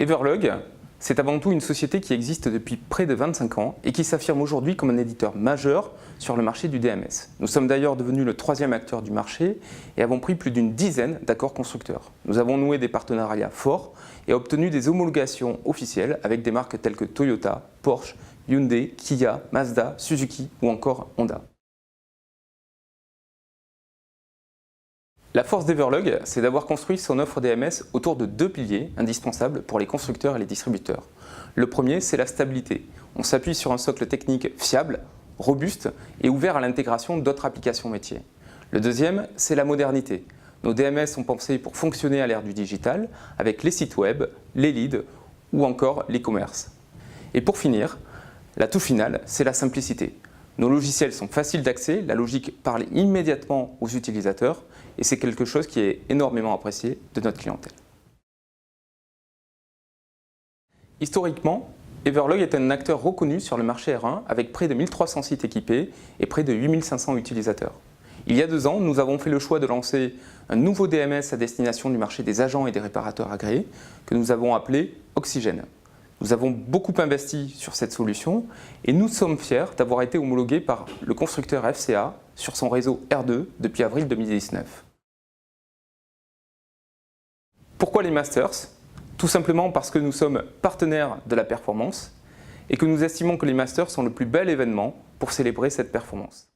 Everlog, c'est avant tout une société qui existe depuis près de 25 ans et qui s'affirme aujourd'hui comme un éditeur majeur sur le marché du DMS. Nous sommes d'ailleurs devenus le 3e acteur du marché et avons pris plus d'une dizaine d'accords constructeurs. Nous avons noué des partenariats forts et obtenu des homologations officielles avec des marques telles que Toyota, Porsche, Hyundai, Kia, Mazda, Suzuki ou encore Honda. La force d'Everlog, c'est d'avoir construit son offre DMS autour de 2 piliers indispensables pour les constructeurs et les distributeurs. Le premier, c'est la stabilité. On s'appuie sur un socle technique fiable, robuste et ouvert à l'intégration d'autres applications métiers. Le deuxième, c'est la modernité. Nos DMS sont pensés pour fonctionner à l'ère du digital, avec les sites web, les leads ou encore l'e-commerce. Et pour finir, la touche finale, c'est la simplicité. Nos logiciels sont faciles d'accès, la logique parle immédiatement aux utilisateurs et c'est quelque chose qui est énormément apprécié de notre clientèle. Historiquement, Everlog est un acteur reconnu sur le marché R1 avec près de 1300 sites équipés et près de 8500 utilisateurs. Il y a 2 ans, nous avons fait le choix de lancer un nouveau DMS à destination du marché des agents et des réparateurs agréés que nous avons appelé Oxygène. Nous avons beaucoup investi sur cette solution et nous sommes fiers d'avoir été homologués par le constructeur FCA sur son réseau R2 depuis avril 2019. Pourquoi les Masters? Tout simplement parce que nous sommes partenaires de la performance et que nous estimons que les Masters sont le plus bel événement pour célébrer cette performance.